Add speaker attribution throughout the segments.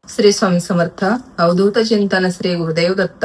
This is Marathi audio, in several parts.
Speaker 1: श्री स्वामी समर्थ. अवधूत चिंतन श्री गुरुदेव दत्त.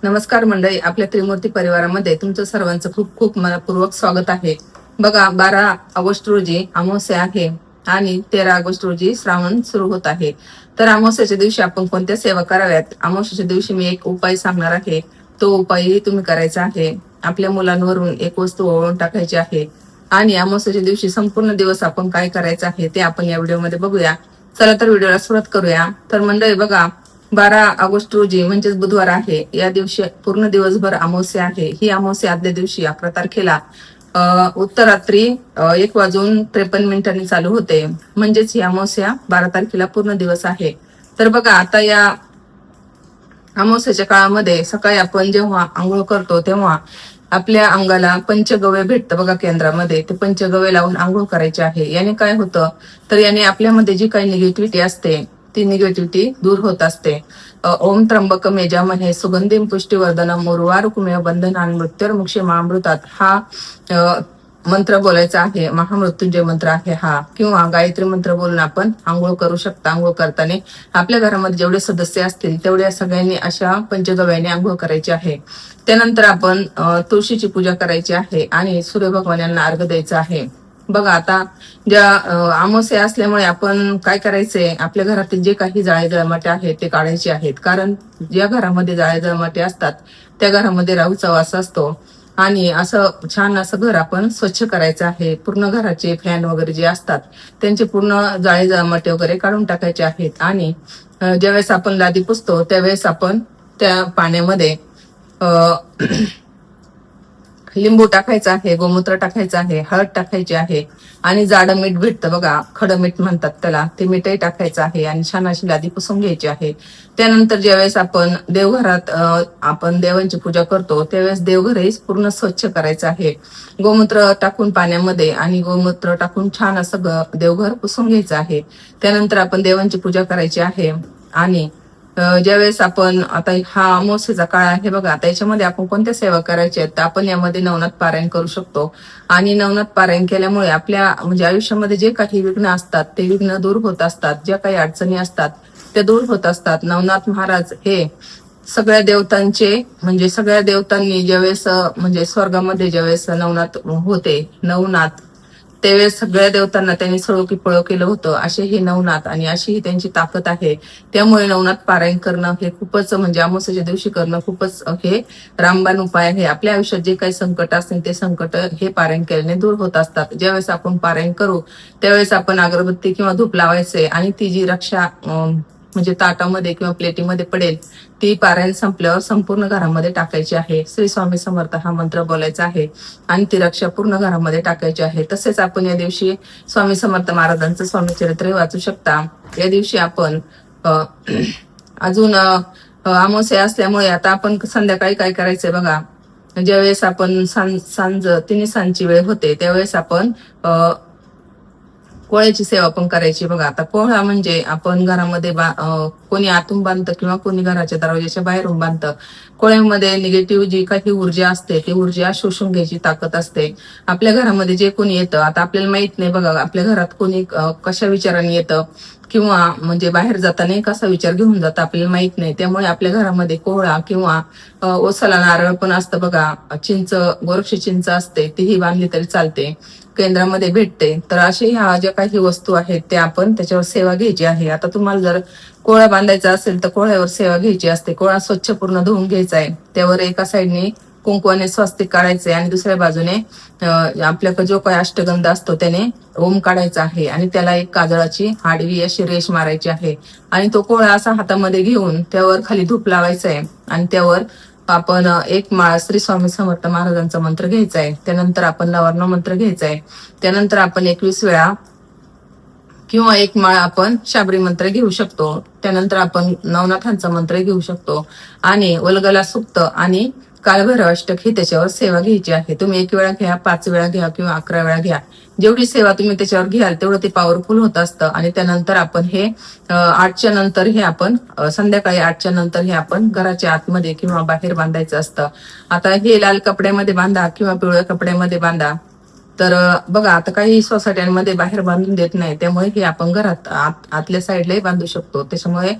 Speaker 1: नमस्कार मंडळी, आपल्या त्रिमूर्ती परिवारामध्ये तुमचं सर्वांचं खूप खूप मनपूर्वक स्वागत आहे. बघा, 12 ऑगस्ट रोजी अमावस्या आहे आणि 13 ऑगस्ट रोजी श्रावण सुरू होत आहे. तर अमावस्याच्या दिवशी आपण कोणत्या सेवा कराव्यात, अमावस्याच्या दिवशी मी एक उपाय सांगणार आहे. तो उपायही तुम्ही करायचा आहे. आपल्या मुलांवरून एक वस्तू ओवाळून टाकायची आहे आणि अमावस्याच्या दिवशी संपूर्ण दिवस आपण काय करायचं आहे ते आपण या व्हिडिओमध्ये बघूया. चला तर व्हिडिओला सुरुवात करूया. तर मंडळी बघा, 12 ऑगस्ट रोजी म्हणजेच बुधवार आहे. या दिवशी पूर्ण दिवसभर अमावस्या आहे. ही अमावस्या आदल्या दिवशी 11 तारखेला उत्तरात्री 1:53 चालू होते. म्हणजेच ही अमावस्या 12 तारखेला पूर्ण दिवस आहे. तर बघा, आता या अमावस्याच्या काळामध्ये सकाळी आपण जेव्हा आंघोळ करतो तेव्हा आपल्या अंगाला पंचगव्य भेटतं बघा केंद्रामध्ये. ते पंचगव्य लावून आंघोळ करायचे आहे. याने काय होतं, तर याने आपल्यामध्ये जी काही निगेटिव्हिटी असते ती निगेटिव्हिटी दूर होत असते. ओम त्र्यंबकम यजामहे सुगंधिम पुष्टिवर्धनम उर्वारुकमेव बंधनान् मृत्युर्मुक्षीमामृतात् हा मंत्र बोलायचा आहे. महामृत्युंजय मंत्र आहे हा, किंवा गायत्री मंत्र बोलून आपण आंघोळ करू शकता. आंघोळ करताना आपल्या घरामध्ये जेवढे सदस्य असतील तेवढ्या सगळ्यांनी अशा पंचगव्याने आंघोळ करायची आहे. त्यानंतर आपण तुळशीची पूजा करायची आहे आणि सूर्य भगवान यांना अर्घ्य द्यायचा आहे. बघा, आता ज्या अमावस्या असल्यामुळे आपण काय करायचंय, आपल्या घरातील जे काही जाळे जळमाटे आहेत ते काढायचे आहेत. कारण ज्या घरामध्ये जाळे जळमाटे असतात त्या घरामध्ये राहूचा वास असतो आणि असं छान असं घर आपण स्वच्छ करायचं आहे. पूर्ण घराचे फॅन वगैरे जे असतात त्यांचे पूर्ण जाळे जळमाटे वगैरे काढून टाकायचे आहेत. आणि ज्यावेळेस आपण लादी पुसतो त्यावेळेस आपण त्या पाण्यामध्ये लिंबू टाकायचं आहे, गोमूत्र टाकायचं आहे, हळद टाकायची आहे आणि जाडं मीठ भेटतं बघा, खडं मीठ म्हणतात त्याला, ते मीठही टाकायचं आहे आणि छान अशी लादी पुसून घ्यायची आहे. त्यानंतर ज्यावेळेस आपण देवघरात आपण देवांची पूजा करतो त्यावेळेस देवघरही पूर्ण स्वच्छ करायचं आहे. गोमूत्र टाकून पाण्यामध्ये आणि गोमूत्र टाकून छान असं देवघर पुसून घ्यायचं आहे. त्यानंतर आपण देवांची पूजा करायची आहे. आणि ज्यावेळेस आपण आता हा अमावस्येचा काळ आहे बघा, आता याच्यामध्ये आपण कोणत्या सेवा करायच्या आहेत तर आपण यामध्ये नवनाथ पारायण करू शकतो. आणि नवनाथ पारायण केल्यामुळे आपल्या म्हणजे आयुष्यामध्ये जे काही विघ्न असतात ते विघ्न दूर होत असतात. ज्या काही अडचणी असतात त्या दूर होत असतात. नवनाथ महाराज हे सगळ्या देवतांचे म्हणजे सगळ्या देवतांनी ज्यावेळेस म्हणजे स्वर्गामध्ये ज्यावेळेस नवनाथ होते, नवनाथ, त्यावेळेस सगळ्या देवतांना त्यांनी सळो की पळो केलं होतं. असे हे नवनाथ आणि अशी ही त्यांची ताकद आहे. त्यामुळे नवनाथ पारायण करणं हे खूपच म्हणजे अमावस्येच्या दिवशी करणं खूपच हे रामबाण उपाय आहे. आपल्या आयुष्यात जे काही संकट असतील ते संकट हे पारायण केल्याने दूर होत असतात. ज्यावेळेस आपण पारायण करू त्यावेळेस आपण अगरबत्ती किंवा धूप लावायचे आणि ती जी रक्षा म्हणजे ताटामध्ये किंवा प्लेटीमध्ये पडेल ती पारायण संपल्यावर संपूर्ण घरामध्ये टाकायची आहे. श्री स्वामी समर्थ हा मंत्र बोलायचा आहे आणि ती रक्षा पूर्ण घरामध्ये टाकायची आहे. तसेच आपण या दिवशी स्वामी समर्थ महाराजांचं स्वामी चरित्र वाचू शकता. या दिवशी आपण अजून अमावस्या असल्यामुळे आता आपण संध्याकाळी काय करायचंय बघा, ज्यावेळेस आपण सांज 3 सांजची वेळ होते त्यावेळेस आपण कोहळ्याची सेवा पण करायची बघा. आता कोहळा म्हणजे आपण घरामध्ये कोणी आतून बांधतं किंवा कोणी घराच्या दरवाजाच्या बाहेरून बांधतं. कोहळ्यामध्ये निगेटिव्ह जी काही ऊर्जा असते ती ऊर्जा शोषून घ्यायची ताकद असते. आपल्या घरामध्ये जे कोणी येतं, आता आपल्याला माहित नाही बघा आपल्या घरात कोणी कशा विचाराने येतं किंवा म्हणजे बाहेर जाताना कसा विचार घेऊन जातं आपल्याला माहित नाही. त्यामुळे आपल्या घरामध्ये कोहळा किंवा ओसाला नारळ पण असतं बघा, चिंच, गोरक्षी चिंच असते तीही बांधली तरी चालते, केंद्रामध्ये भेटते. तर असे ह्या ज्या काही वस्तू आहेत त्या आपण त्याच्यावर सेवा घ्यायची आहे. आता तुम्हाला जर कोहळा बांधायचा असेल तर कोहळ्यावर सेवा घ्यायची असते. कोहळा स्वच्छ पूर्ण धुवून घ्यायचा आहे. त्यावर एका साईडने कुंकवाने स्वस्तिक काढायचे आणि दुसऱ्या बाजूने आपल्याकडे जो काही अष्टगंध असतो त्याने ओम काढायचा आहे आणि त्याला एक काजळाची आडवी अशी रेष मारायची आहे. आणि तो कोहळा असा हातामध्ये घेऊन त्यावर खाली धूप लावायचा आहे आणि त्यावर आपण एक माळ श्री स्वामी समर्थ महाराजांचा मंत्र घ्यायचा आहे. त्यानंतर आपण नवर्ण मंत्र घ्यायचा आहे. त्यानंतर आपण 21 वेळा किंवा एक माळ आपण शाबरी मंत्र घेऊ शकतो. त्यानंतर आपण नवनाथांचा मंत्र घेऊ शकतो आणि वलगला सुक्त आणि कालभैरव अष्टक ही त्याच्यावर सेवा घ्यायची आहे. तुम्ही 1 वेळा घ्या, 5 वेळा घ्या किंवा 11 वेळा घ्या. जेवढी सेवा तुम्ही त्याच्यावर घ्याल तेवढं ते पॉवरफुल होत असतं. आणि त्यानंतर आपण हे 8च्या नंतर हे आपण संध्याकाळी 8च्या नंतर हे आपण घराच्या आतमध्ये किंवा बाहेर बांधायचं असतं. आता हे लाल कपड्यामध्ये बांधा किंवा पिवळ्या कपड्यामध्ये बांधा. तर बघा आता काही सोसायट्यांमध्ये बाहेर बांधून देत नाही, त्यामुळे हे आपण घरात आतल्या साईडलाही बांधू शकतो. त्याच्यामुळे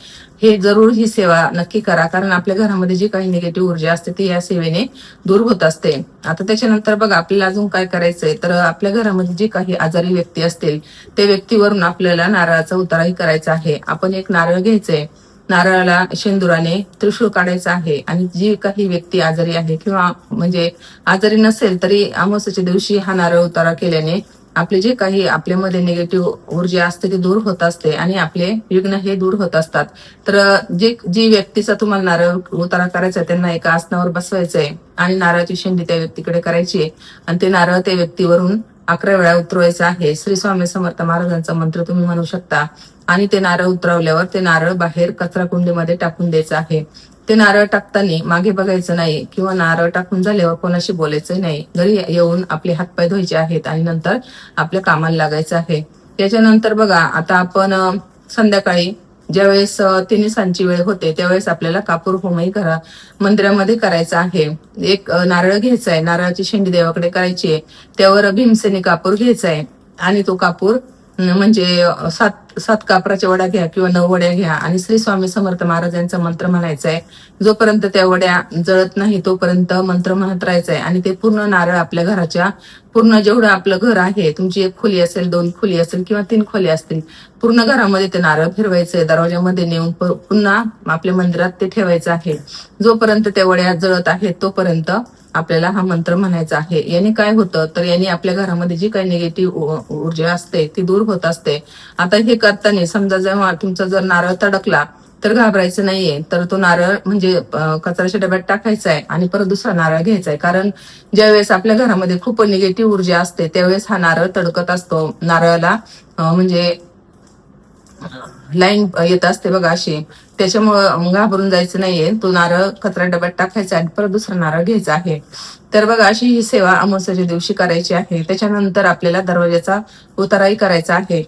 Speaker 1: हे जरूर ही सेवा नक्की करा, कारण आपल्या घरामध्ये जी काही निगेटिव्ह ऊर्जा असते ती या सेवेने दूर होत असते. आता त्याच्यानंतर बघा आपल्याला अजून काय करायचंय, तर आपल्या घरामध्ये जी काही आजारी व्यक्ती असतील त्या व्यक्तीवरून आपल्याला नारळाचा उताराही करायचा आहे. आपण एक नारळ घ्यायचंय, नारळाला शेंदुराने त्रिशूळ काढायचा आहे आणि जी काही व्यक्ती आजारी आहे किंवा म्हणजे आजारी नसेल तरी अमावस्येच्या दिवशी हा नारळ उतारा केल्याने आपले जे काही आपल्यामध्ये निगेटिव्ह ऊर्जा असते ती दूर होत असते आणि आपले विघ्न हे दूर होत असतात. तर जी व्यक्तीचा तुम्हाला नारळ उतारा करायचा त्यांना एका आसनावर बसवायचंय आणि नारळाची शेंडी त्या व्यक्तीकडे करायची आणि ते नारळ त्या व्यक्तीवरून 11 वेळा उतरवायचं आहे. श्री स्वामी समर्थ महाराजांचा मंत्र तुम्ही म्हणू शकता आणि ते नारळ उतरवल्यावर ते नारळ बाहेर कचरा कुंडीमध्ये टाकून द्यायचं आहे. ते नारळ टाकताना मागे बघायचं नाही किंवा नारळ टाकून झाल्यावर कोणाशी बोलायचं नाही. घरी येऊन आपले हातपाय धुवायचे आहेत आणि नंतर आपल्या कामाला लागायचं आहे. त्याच्यानंतर बघा आता आपण संध्याकाळी ज्यावेळेस तिन्ही वेळ होते त्यावेळेस आपल्याला कापूर होमही मंदिरामध्ये करायचा आहे. एक नारळ घ्यायचा आहे, नारळाची शेंडी देवाकडे करायची आहे, त्यावर भीमसेनी कापूर घ्यायचा आहे आणि तो कापूर म्हणजे सात कापराच्या वड्या घ्या किंवा 9 वड्या घ्या आणि श्री स्वामी समर्थ महाराजांचा मंत्र म्हणायचा आहे. जोपर्यंत त्या वड्या जळत नाही तोपर्यंत मंत्र म्हणत राहायचा आहे आणि ते पूर्ण नारळ आपल्या घराच्या पूर्ण जेवढं आपलं घर आहे, तुमची 1 खोली असेल, 2 खोली असेल किंवा 3 खोली असतील, पूर्ण घरामध्ये ते नारळ फिरवायचंय, दरवाजामध्ये नेऊन पुन्हा आपल्या मंदिरात ते ठेवायचं आहे. जोपर्यंत त्या वड्या जळत आहेत तोपर्यंत आपल्याला हा मंत्र म्हणायचा आहे. याने काय होतं तर याने आपल्या घरामध्ये जी काही निगेटिव्ह ऊर्जा असते ती दूर होत असते. आता हे करताना समजा जेव्हा तुमचा जर नारळ तडकला तर घाबरायचं नाहीये, तर तो नारळ म्हणजे कचऱ्याच्या डब्यात टाकायचा आहे आणि परत दुसरा नारळ घ्यायचा आहे. कारण ज्यावेळेस आपल्या घरामध्ये खूप निगेटिव्ह ऊर्जा असते त्यावेळेस हा नारळ तडकत असतो. नारळाला म्हणजे लाईन येत असते बघा अशी, त्याच्यामुळं घाबरून जायचं नाहीये. तो नारळ कचरा डब्यात टाकायचा आणि परत दुसरा नारळ घ्यायचा आहे. तर बघा अशी ही सेवा अमावस्येच्या दिवशी करायची आहे. त्याच्यानंतर आपल्याला दरवाजाचा उताराही करायचा आहे.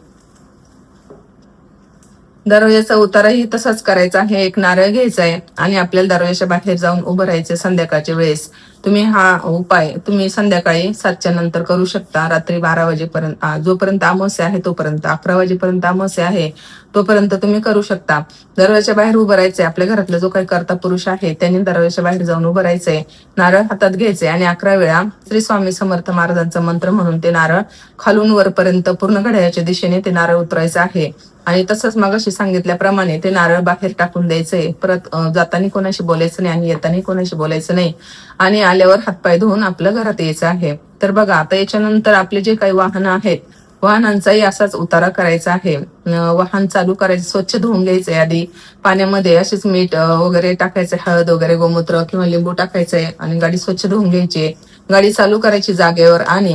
Speaker 1: दरवाजाचा उताराही तसाच करायचा आहे. एक नारळ घ्यायचा आहे आणि आपल्याला दरवाजाच्या बाहेर जाऊन उभं राहायचं संध्याकाळच्या वेळेस. तुम्ही हा उपाय तुम्ही संध्याकाळी 7च्या नंतर करू शकता, रात्री 12 वाजेपर्यंत, जोपर्यंत अमावस्या आहे तोपर्यंत, 11 वाजेपर्यंत अमावस्या आहे तोपर्यंत तुम्ही करू शकता. दरवाजाच्या बाहेर उभं राहायचंय. आपल्या घरातला जो काही कर्ता पुरुष आहे त्यांनी दरवाजाच्या बाहेर जाऊन उभं राहायचंय, नारळ हातात घ्यायचंय आणि 11 वेळा श्री स्वामी समर्थ महाराजांचा मंत्र म्हणून ते नारळ खालून वरपर्यंत पूर्ण घड्याळाच्या दिशेने ते नारळ उतरायचं आहे. आणि तसंच मगाशी सांगितल्याप्रमाणे ते नारळ बाहेर टाकून द्यायचंय. परत जाताना कोणाशी बोलायचं नाही आणि येताना कोणाशी बोलायचं नाही आणि आल्यावर हातपाय धुवून आपल्या घरात यायचं आहे. तर बघा आता याच्यानंतर आपले जे काही वाहनं आहेत वाहनांचाही असाच उतारा करायचा आहे. वाहन चालू करायचं, स्वच्छ धुवून घ्यायचंय. आधी पाण्यामध्ये असेच मीठ वगैरे टाकायचंय, हळद वगैरे, गोमूत्र किंवा लिंबू टाकायचंय आणि गाडी स्वच्छ धुवून घ्यायची. गाडी चालू करायची जागेवर आणि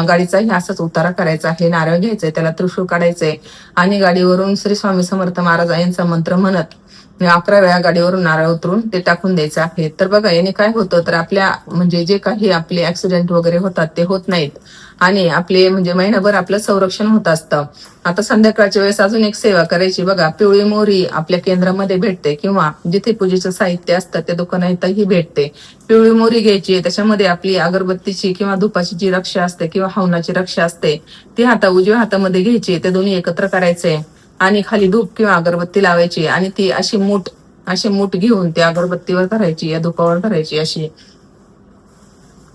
Speaker 1: गाडीचाही असाच उतारा करायचा आहे. नारळ घ्यायचंय, त्याला त्रिशूळ काढायचंय आणि गाडीवरून श्री स्वामी समर्थ महाराज यांचा मंत्र म्हणत 11 वेळा गाडीवरून नारळ उतरून ते टाकून द्यायचं आहे. तर बघा याने काय होतं तर आपल्या म्हणजे जे काही आपले ऍक्सिडेंट वगैरे होतात ते होत नाहीत आणि आपले म्हणजे महिनाभर आपलं संरक्षण होत असतं. आता संध्याकाळच्या वेळेस अजून एक सेवा करायची. बघा पिवळी मोहरी आपल्या केंद्रामध्ये भेटते किंवा जिथे पूजेचं साहित्य असतं त्या दुकानातही भेटते. पिवळी मोहरी घ्यायची, त्याच्यामध्ये आपली अगरबत्तीची किंवा धुपाची जी रक्षा असते किंवा हवनाची रक्षा असते ती उजव्या हातामध्ये घ्यायची. ते दोन्ही एकत्र करायचे आणि खाली धूप किंवा अगरबत्ती लावायची आणि ती अशी मूठ घेऊन त्या अगरबत्तीवर धरायची या धुपावर धरायची अशी.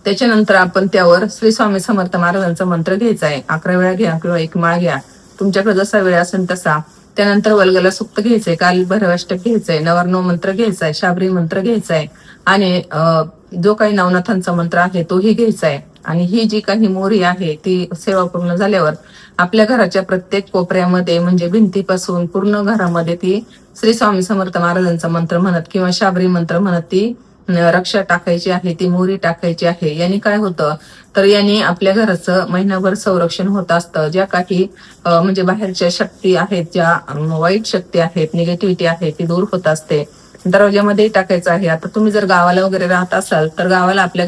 Speaker 1: त्याच्यानंतर आपण त्यावर श्री स्वामी समर्थ महाराजांचा मंत्र घ्यायचा आहे. 11 वेळा घ्या किंवा 1 माळ घ्या, तुमच्याकडे जसा वेळ असेल तसा. त्यानंतर वल्गला सुक्त घ्यायचंय, काल भैरवाष्टक घ्यायचंय, नवरनव मंत्र घ्यायचाय, शाबरी मंत्र घ्यायचाय आणि जो काही नवनाथांचा मंत्र आहे तोही घ्यायचा आहे. आणि ही जी काही मोहरी आहे ती सेवा पूर्ण झाल्यावर आपल्या घराच्या प्रत्येक कोपऱ्यामध्ये म्हणजे भिंतीपासून पूर्ण घरामध्ये ती श्री स्वामी समर्थ महाराजांचा मंत्र म्हणत किंवा शाबरी मंत्र म्हणत ती रक्षा टाकायची आहे, ती मोहरी टाकायची आहे. याने काय होतं तर याने आपल्या घराचं महिनाभर संरक्षण होत असतं. ज्या काही म्हणजे बाहेरच्या शक्ती आहेत, ज्या वाईट शक्ती आहेत, निगेटिव्हिटी आहे ती दूर होत असते. दरवाजामध्ये टाकायचं आहे. आता तुम्ही जर गावाला वगैरे राहत असाल तर गावाला आपल्या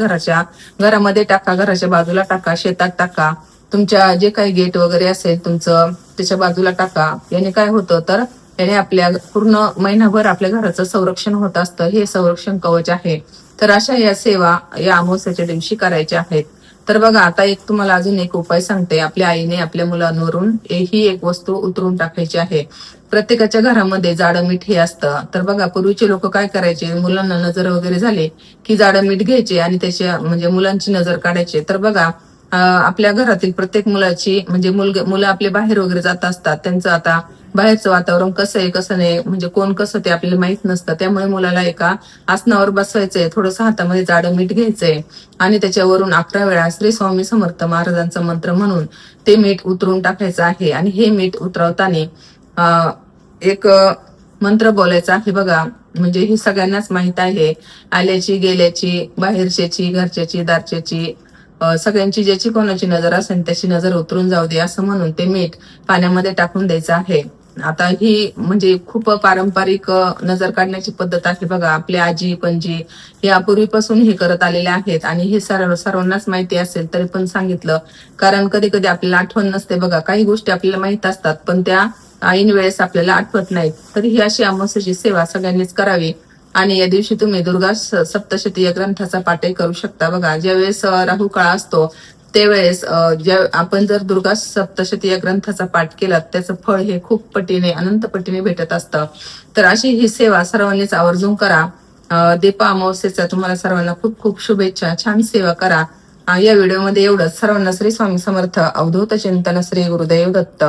Speaker 1: घरामध्ये टाका, घराच्या बाजूला टाका, शेतात टाका, तुमच्या जे काही गेट वगैरे असेल तुमचं त्याच्या बाजूला टाका. याने काय होतं तर याने आपल्या पूर्ण महिनाभर आपल्या घराचं संरक्षण होत असतं. हे संरक्षण कवच आहे. तर अशा या सेवा या अमावस्येच्या दिवशी करायच्या आहेत. तर बघा आता एक तुम्हाला अजून एक उपाय सांगते. आपल्या आईने आपल्या मुलांवरून ही एक वस्तू उतरून टाकायची आहे. प्रत्येकाच्या घरामध्ये जाडं मीठ हे असतं. तर बघा पूर्वीचे लोक काय करायचे, मुलांना नजर वगैरे झाले की जाडं मीठ घ्यायचे आणि त्याच्या म्हणजे मुलांची नजर काढायचे. तर बघा आपल्या घरातील प्रत्येक मुलाची म्हणजे मुलं आपले बाहेर वगैरे जात असतात, त्यांचं आता बाहेरचं वातावरण कसं आहे कसं नाही म्हणजे कोण कसं ते आपल्याला माहित नसतं. त्यामुळे मुलाला एका आसनावर बसवायचंय, थोडंसं हातामध्ये जाडं मीठ घ्यायचंय आणि त्याच्यावरून 11 वेळा श्री स्वामी समर्थ महाराजांचा मंत्र म्हणून ते मीठ उतरून टाकायचं आहे. आणि हे मीठ उतरवताना एक मंत्र बोलायचा आहे बघा. म्हणजे ही सगळ्यांनाच माहित आहे, आल्याची गेल्याची बाहेरच्याची घरच्याची दारच्याची सगळ्यांची ज्याची कोणाची नजर असेल त्याची नजर उतरून जाऊ दे असं म्हणून ते मीठ पाण्यामध्ये टाकून द्यायचं आहे. आता ही म्हणजे खूप पारंपरिक नजर काढण्याची पद्धत आहे बघा. आपली आजी पणजी या पूर्वीपासून हे करत आलेले आहेत आणि हे सर्वांनाच माहिती असेल तरी पण सांगितलं, कारण कधी कधी आपल्याला आठवण नसते बघा. काही गोष्टी आपल्याला माहित असतात पण त्या ऐन वेळेस आपल्याला आठवत नाहीत. तर ही अशी अमावस्येची सेवा सगळ्यांनीच करावी. आणि या दिवशी तुम्ही दुर्गा सप्तशती या ग्रंथाचा पाठही करू शकता बघा. ज्यावेळेस राहू काळ असतो त्यावेळेस ज्या आपण जर दुर्गा सप्तशती या ग्रंथाचा पाठ केला त्याचं फळ हे खूप पटीने अनंत पटीने भेटत असतं. तर अशी ही सेवा सर्वांनीच आवर्जून करा. दीपा अमावस्येचा तुम्हाला सर्वांना खूप खूप शुभेच्छा. छान सेवा करा. या व्हिडिओमध्ये एवढंच. सर्वांना श्री स्वामी समर्थ. अवधूत चिंतन. श्री गुरुदेव दत्त.